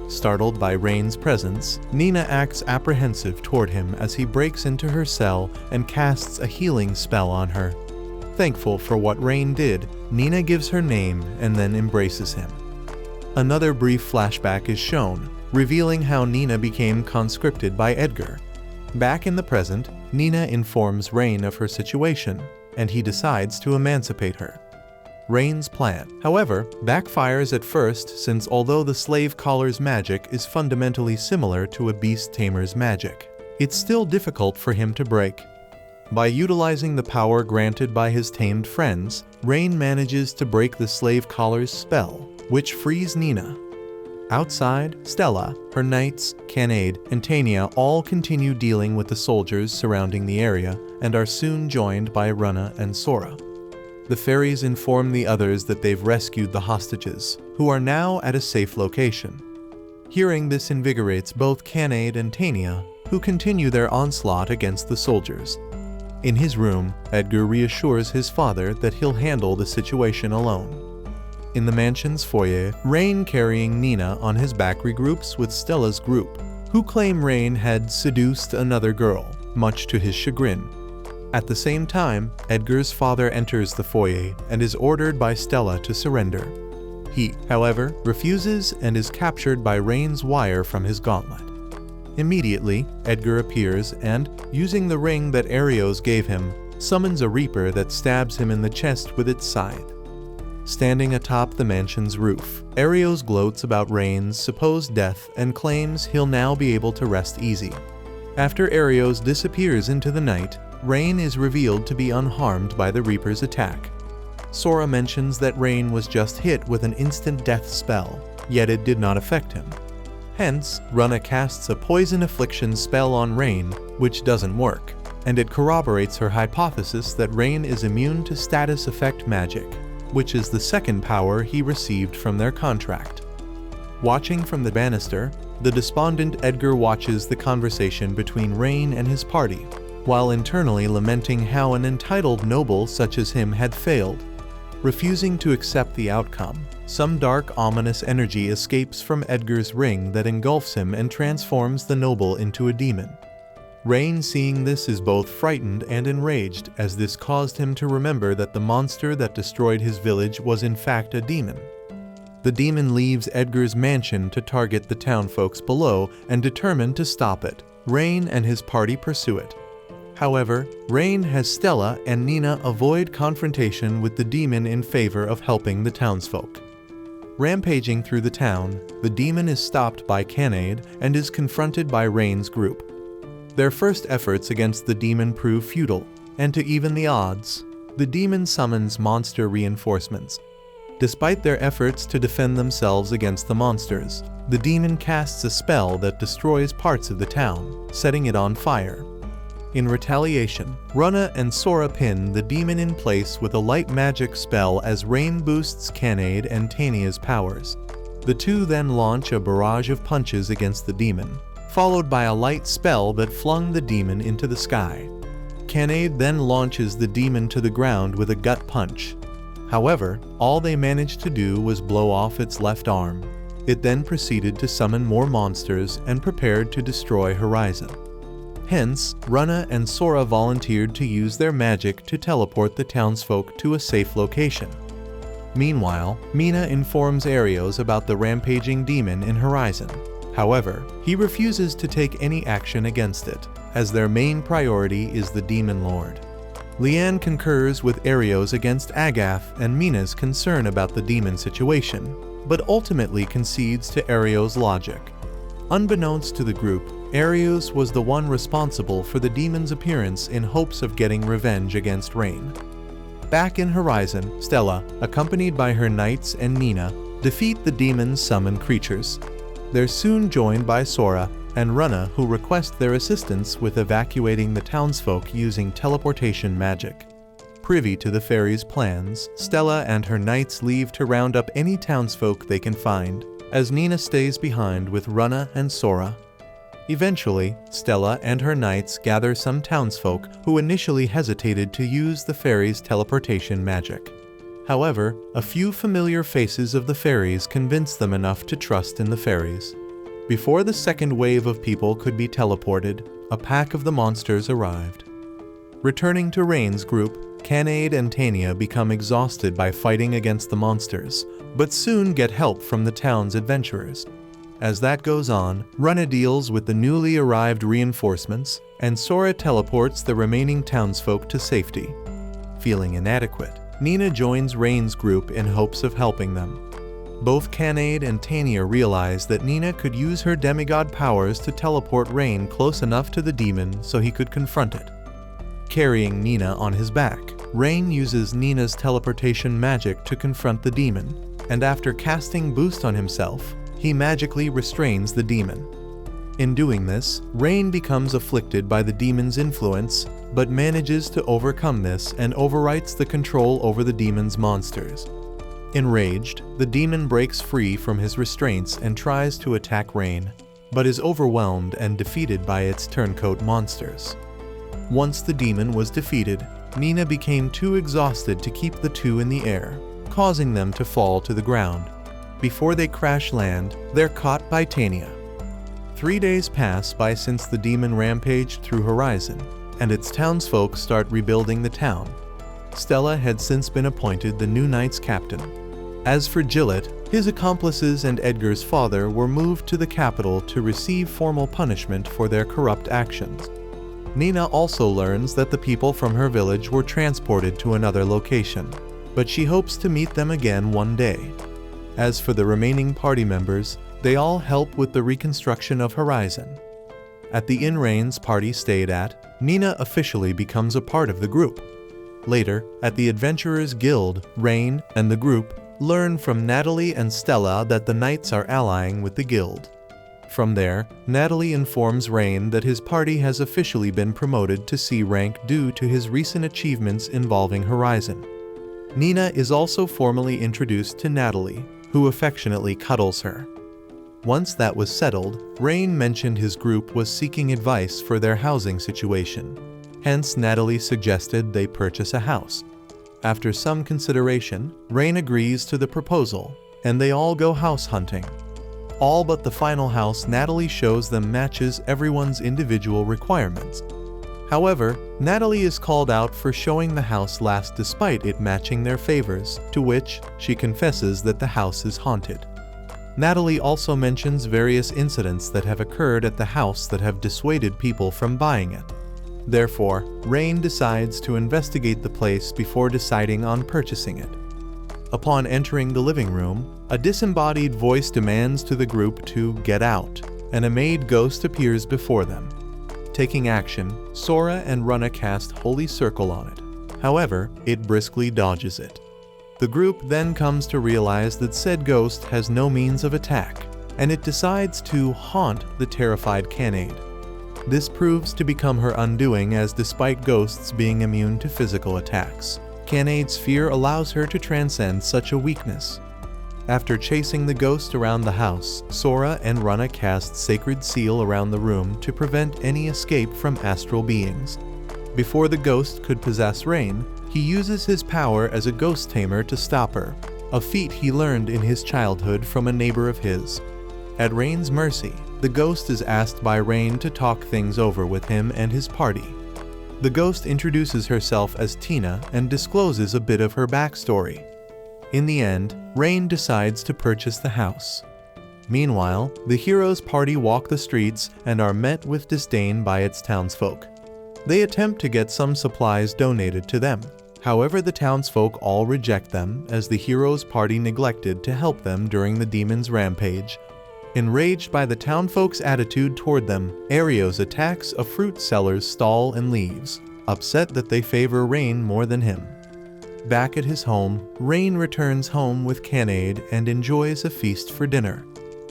Startled by Rein's presence, Nina acts apprehensive toward him as he breaks into her cell and casts a healing spell on her. Thankful for what Rein did, Nina gives her name and then embraces him. Another brief flashback is shown, revealing how Nina became conscripted by Edgar. Back in the present, Nina informs Rein of her situation, and he decides to emancipate her. Rein's plan, however, backfires at first since although the slave caller's magic is fundamentally similar to a Beast Tamer's magic, it's still difficult for him to break. By utilizing the power granted by his tamed friends, Rein manages to break the slave caller's spell, which frees Nina. Outside, Stella, her knights, Kanade, and Tania all continue dealing with the soldiers surrounding the area and are soon joined by Runna and Sora. The fairies inform the others that they've rescued the hostages, who are now at a safe location. Hearing this invigorates both Kanade and Tania, who continue their onslaught against the soldiers. In his room, Edgar reassures his father that he'll handle the situation alone. In the mansion's foyer, Rein, carrying Nina on his back, regroups with Stella's group, who claim Rein had seduced another girl, much to his chagrin. At the same time, Edgar's father enters the foyer and is ordered by Stella to surrender. He, however, refuses and is captured by Rein's wire from his gauntlet. Immediately, Edgar appears and, using the ring that Arios gave him, summons a reaper that stabs him in the chest with its scythe. Standing atop the mansion's roof, Arios gloats about Rein's supposed death and claims he'll now be able to rest easy. After Arios disappears into the night, Rein is revealed to be unharmed by the Reaper's attack. Sora mentions that Rein was just hit with an instant death spell, yet it did not affect him. Hence, Runna casts a poison affliction spell on Rein, which doesn't work, and it corroborates her hypothesis that Rein is immune to status effect magic, which is the second power he received from their contract. Watching from the banister, the despondent Edgar watches the conversation between Rein and his party, while internally lamenting how an entitled noble such as him had failed. Refusing to accept the outcome, some dark, ominous energy escapes from Edgar's ring that engulfs him and transforms the noble into a demon. Rein, seeing this, is both frightened and enraged, as this caused him to remember that the monster that destroyed his village was in fact a demon. The demon leaves Edgar's mansion to target the townfolks below, and determined to stop it, Rein and his party pursue it. However, Rein has Stella and Nina avoid confrontation with the demon in favor of helping the townsfolk. Rampaging through the town, the demon is stopped by Kanade and is confronted by Rein's group. Their first efforts against the demon prove futile, and to even the odds, the demon summons monster reinforcements. Despite their efforts to defend themselves against the monsters, the demon casts a spell that destroys parts of the town, setting it on fire. In retaliation, Runna and Sora pin the demon in place with a light magic spell as Rein boosts Kanade and Tania's powers. The two then launch a barrage of punches against the demon, followed by a light spell that flung the demon into the sky. Kanade then launches the demon to the ground with a gut punch. However, all they managed to do was blow off its left arm. It then proceeded to summon more monsters and prepared to destroy Horizon. Hence, Runna and Sora volunteered to use their magic to teleport the townsfolk to a safe location. Meanwhile, Mina informs Arios about the rampaging demon in Horizon. However, he refuses to take any action against it, as their main priority is the Demon Lord. Leanne concurs with Arios against Agath and Mina's concern about the demon situation, but ultimately concedes to Arios' logic. Unbeknownst to the group, Arios was the one responsible for the demon's appearance in hopes of getting revenge against Rein. Back in Horizon, Stella, accompanied by her knights and Nina, defeat the demon's summoned creatures. They're soon joined by Sora and Runna, who request their assistance with evacuating the townsfolk using teleportation magic. Privy to the fairies' plans, Stella and her knights leave to round up any townsfolk they can find, as Nina stays behind with Runna and Sora. Eventually, Stella and her knights gather some townsfolk who initially hesitated to use the fairies' teleportation magic. However, a few familiar faces of the fairies convince them enough to trust in the fairies. Before the second wave of people could be teleported, a pack of the monsters arrived. Returning to Rein's group, Kanade and Tania become exhausted by fighting against the monsters, but soon get help from the town's adventurers. As that goes on, Runna deals with the newly arrived reinforcements, and Sora teleports the remaining townsfolk to safety. Feeling inadequate, Nina joins Rein's group in hopes of helping them. Both Kanade and Tania realize that Nina could use her demigod powers to teleport Rein close enough to the demon so he could confront it. Carrying Nina on his back, Rein uses Nina's teleportation magic to confront the demon, and after casting Boost on himself, he magically restrains the demon. In doing this, Rein becomes afflicted by the demon's influence, but manages to overcome this and overwrites the control over the demon's monsters. Enraged, the demon breaks free from his restraints and tries to attack Rein, but is overwhelmed and defeated by its turncoat monsters. Once the demon was defeated, Nina became too exhausted to keep the two in the air, causing them to fall to the ground. Before they crash land, they're caught by Tanya. 3 days pass by since the demon rampaged through Horizon, and its townsfolk start rebuilding the town. Stella had since been appointed the new knight's captain. As for Gillett, his accomplices and Edgar's father were moved to the capital to receive formal punishment for their corrupt actions. Nina also learns that the people from her village were transported to another location, but she hopes to meet them again one day. As for the remaining party members, they all help with the reconstruction of Horizon. At the inn Rein's party stayed at, Nina officially becomes a part of the group. Later, at the Adventurers Guild, Rein and the group learn from Natalie and Stella that the knights are allying with the guild. From there, Natalie informs Rein that his party has officially been promoted to C rank due to his recent achievements involving Horizon. Nina is also formally introduced to Natalie, who affectionately cuddles her. Once that was settled, Rein mentioned his group was seeking advice for their housing situation. Hence, Natalie suggested they purchase a house. After some consideration, Rein agrees to the proposal, and they all go house hunting. All but the final house Natalie shows them matches everyone's individual requirements. However, Natalie is called out for showing the house last despite it matching their favors, to which she confesses that the house is haunted. Natalie also mentions various incidents that have occurred at the house that have dissuaded people from buying it. Therefore, Rein decides to investigate the place before deciding on purchasing it. Upon entering the living room, a disembodied voice demands to the group to get out, and a maid ghost appears before them. Taking action, Sora and Runna cast Holy Circle on it. However, it briskly dodges it. The group then comes to realize that said ghost has no means of attack, and it decides to haunt the terrified Kanade. This proves to become her undoing, as despite ghosts being immune to physical attacks, Kanade's fear allows her to transcend such a weakness. After chasing the ghost around the house, Sora and Runna cast Sacred Seal around the room to prevent any escape from astral beings. Before the ghost could possess Rein, he uses his power as a ghost tamer to stop her, a feat he learned in his childhood from a neighbor of his. At Rein's mercy, the ghost is asked by Rein to talk things over with him and his party. The ghost introduces herself as Tina and discloses a bit of her backstory. In the end, Rein decides to purchase the house. Meanwhile, the heroes' party walk the streets and are met with disdain by its townsfolk. They attempt to get some supplies donated to them. However, the townsfolk all reject them, as the heroes' party neglected to help them during the demon's rampage. Enraged by the townfolk's attitude toward them, Arios attacks a fruit seller's stall and leaves, upset that they favor Rein more than him. Back at his home, Rein returns home with Kanade and enjoys a feast for dinner.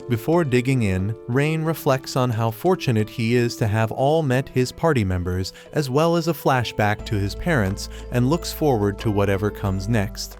Before digging in, Rein reflects on how fortunate he is to have all met his party members, as well as a flashback to his parents, and looks forward to whatever comes next.